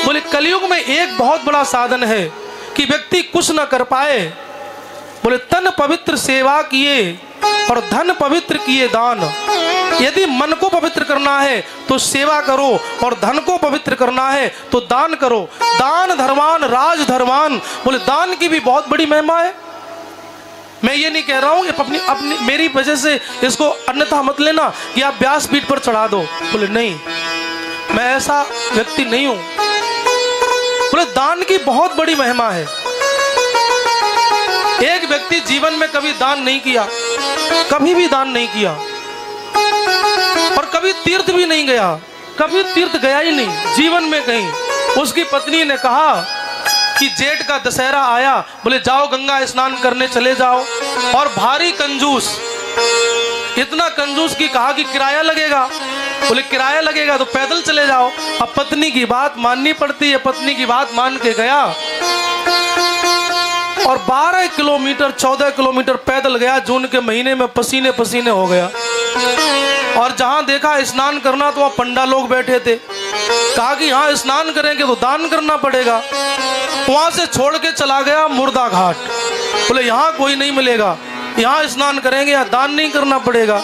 बोले कलयुग में एक बहुत बड़ा साधन है कि व्यक्ति कुछ न कर पाए। बोले तन पवित्र सेवा किए और धन पवित्र किए दान। यदि मन को पवित्र करना है तो सेवा करो और धन को पवित्र करना है तो दान करो। दान धर्मान राज धर्मान। बोले दान की भी बहुत बड़ी महिमा है। मैं ये नहीं कह रहा हूं कि अपनी मेरी वजह से इसको अन्यथा मत लेना कि आप व्यासपीठ पर चढ़ा दो। बोले नहीं, मैं ऐसा व्यक्ति नहीं हूं। बोले दान की बहुत बड़ी महिमा है। एक व्यक्ति जीवन में कभी दान नहीं किया, कभी भी दान नहीं किया और कभी तीर्थ भी नहीं गया, कभी तीर्थ गया ही नहीं जीवन में कहीं। उसकी पत्नी ने कहा कि जेठ का दशहरा आया, बोले जाओ गंगा स्नान करने चले जाओ। और भारी कंजूस, इतना कंजूस कि कहा कि किराया लगेगा। बोले किराया लगेगा तो पैदल चले जाओ। अब पत्नी की बात माननी पड़ती है। पत्नी की बात मान के गया और 12 किलोमीटर 14 किलोमीटर पैदल गया। जून के महीने में पसीने पसीने हो गया और जहां देखा स्नान करना तो वहां पंडा लोग बैठे थे। कहा कि यहाँ स्नान करेंगे तो दान करना पड़ेगा। वहां से छोड़ के चला गया मुर्दा घाट। बोले यहाँ कोई नहीं मिलेगा, यहाँ स्नान करेंगे, यहाँ दान नहीं करना पड़ेगा,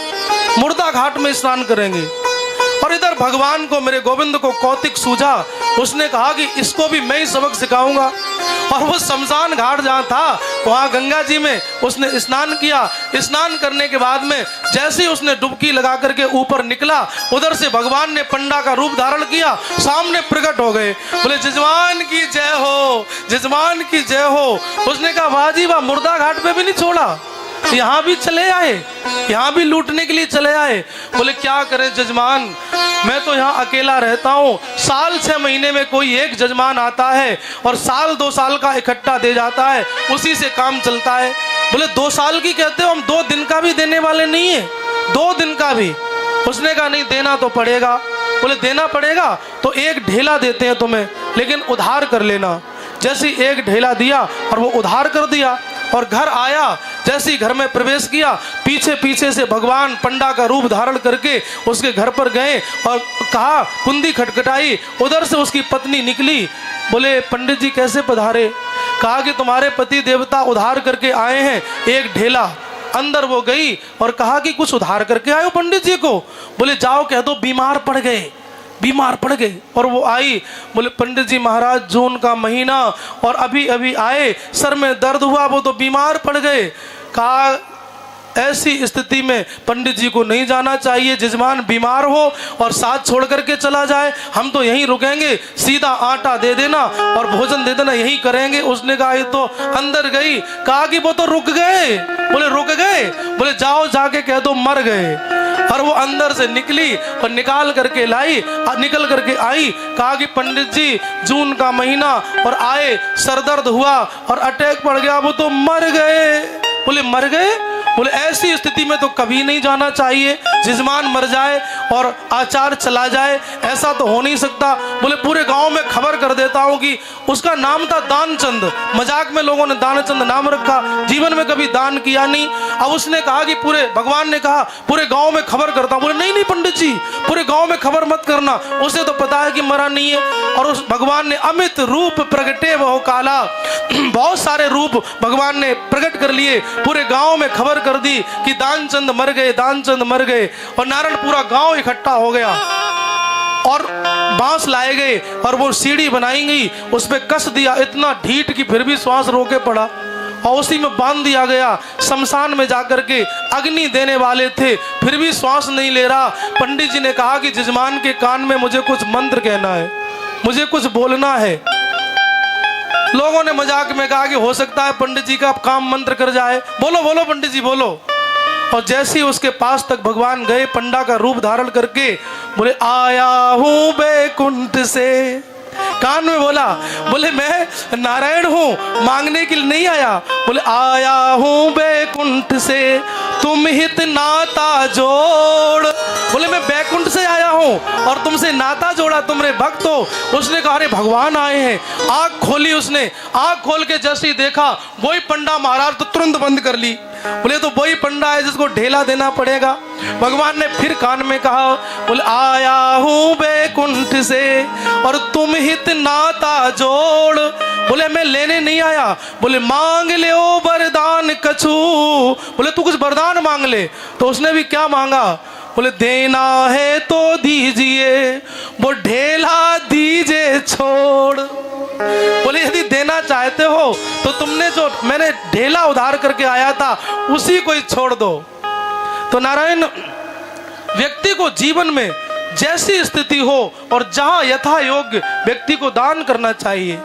मुर्दा घाट में स्नान करेंगे। और इधर भगवान को, मेरे गोविंद को कौतिक सूझा। उसने कहा कि इसको भी मैं ही सबक सिखाऊंगा। और वो शमशान घाट जहाँ था वहाँ गंगा जी में उसने स्नान किया। स्नान करने के बाद में जैसे ही उसने डुबकी लगा करके ऊपर निकला, उधर से भगवान ने पंडा का रूप धारण किया, सामने प्रकट हो गए। बोले जजमान की जय हो, जजमान की जय हो। उसने कहा वाह जी वाह, मुर्दा घाट पे भी नहीं छोड़ा, यहाँ भी चले आए, यहाँ भी लूटने के लिए चले आए। बोले क्या करें जजमान, मैं तो यहाँ अकेला रहता हूँ। साल 6 महीने में कोई एक जजमान आता है और साल 2 साल का इकट्ठा दे जाता है, उसी से काम चलता है। बोले 2 साल की कहते हो, हम 2 दिन का भी देने वाले नहीं है, 2 दिन का भी। उसने कहा नहीं देना तो पड़ेगा। बोले देना पड़ेगा तो एक ढेला देते हैं तुम्हें, लेकिन उधार कर लेना। जैसे एक ढेला दिया और वो उधार कर दिया और घर आया। जैसे ही घर में प्रवेश किया, पीछे पीछे से भगवान पंडा का रूप धारण करके उसके घर पर गए और कहा, कुंडी खटखटाई। उधर से उसकी पत्नी निकली। बोले पंडित जी कैसे पधारे? कहा कि तुम्हारे पति देवता उधार करके आए हैं एक ढेला। अंदर वो गई और कहा कि कुछ उधार करके आए हो पंडित जी को? बोले जाओ कह दो बीमार पड़ गए, बीमार पड़ गए। और वो आई। बोले पंडित जी महाराज जून का महीना और अभी अभी आए, सर में दर्द हुआ, वो तो बीमार पड़ गए। कहा ऐसी स्थिति में पंडित जी को नहीं जाना चाहिए। जजमान बीमार हो और साथ छोड़ करके चला जाए, हम तो यहीं रुकेंगे, सीधा आटा दे देना और भोजन दे देना, यहीं करेंगे। उसने कहा ये तो अंदर गई। कहा कि वो तो रुक गए। बोले रुक गए? बोले जाओ जाके कह दो मर गए। और वो अंदर से निकली और निकाल करके लाई, निकल करके आई। कहा कि पंडित जी जून का महीना और आए, सरदर्द हुआ और अटैक पड़ गया, वो तो मर गए। बोले मर गए? बोले ऐसी स्थिति में तो कभी नहीं जाना चाहिए, जजमान मर जाए और आचार चला जाए, ऐसा तो हो नहीं सकता। बोले पूरे गांव में खबर कर देता हूं कि उसका नाम था दानचंद। मजाक में लोगों ने दानचंद नाम रखा, जीवन में कभी दान किया नहीं। अब उसने कहा कि भगवान ने कहा पूरे गांव में खबर करता हूं। बोले नहीं नहीं पंडित जी, पूरे गांव में खबर मत करना, उसे तो पता है कि मरा नहीं है। और उस भगवान ने अमित रूप प्रगटे वह काला, बहुत सारे रूप भगवान ने प्रकट कर लिए, पूरे गांव में खबर कर दी कि दानचंद मर गए, दानचंद मर गए। और नारायण पूरा गांव इकट्ठा हो गया और बांस लाए गए और वो सीढ़ी बनाई गई, उस पे कस दिया, इतना ढीठ कि फिर भी श्वास रोके पड़ा और उसी में बांध दिया गया। शमशान में जाकर के अग्नि देने वाले थे, फिर भी श्वास नहीं ले रहा। पंडित जी ने कहा कि जजमान के कान में मुझे कुछ मंत्र कहना है, मुझे कुछ बोलना है। लोगों ने मजाक में कहा कि हो सकता है पंडित जी का काम मंत्र कर जाए। बोलो बोलो पंडित जी बोलो। और जैसे ही उसके पास तक भगवान गए पंडा का रूप धारण करके, बोले आया हूं बैकुंठ से, कान में बोला। बोले मैं नारायण हूं, मांगने के लिए नहीं आया। बोले आया हूं बैकुंठ से, तुम हित नाता जोड़। बोले मैं बैकुंठ से आया हूं और तुमसे नाता जोड़ा, तुम रे भक्त हो। उसने कहा अरे भगवान आए हैं। आंख खोली उसने, आंख खोल के जैसे ही देखा वही पंडा महाराज तो तुरंत बंद कर ली। बोले तो वही पंडा है जिसको ढेला देना पड़ेगा। भगवान ने फिर कान में कहा, बोले आया हूं बैकुंठ से और तुम हित नाता जोड़। बोले मैं लेने नहीं आया, बोले मांग ले ओ वरदान कछु। बोले तू कुछ वरदान मांग ले। तो उसने भी क्या मांगा, बोले देना है तो दीजिए, वो ढेला दीजिए छोड़। बोले यदि देना चाहते हो तो तुमने जो मैंने ढेला उधार करके आया था उसी को ही छोड़ दो। तो नारायण, व्यक्ति को जीवन में जैसी स्थिति हो और जहां यथा योग्य व्यक्ति को दान करना चाहिए।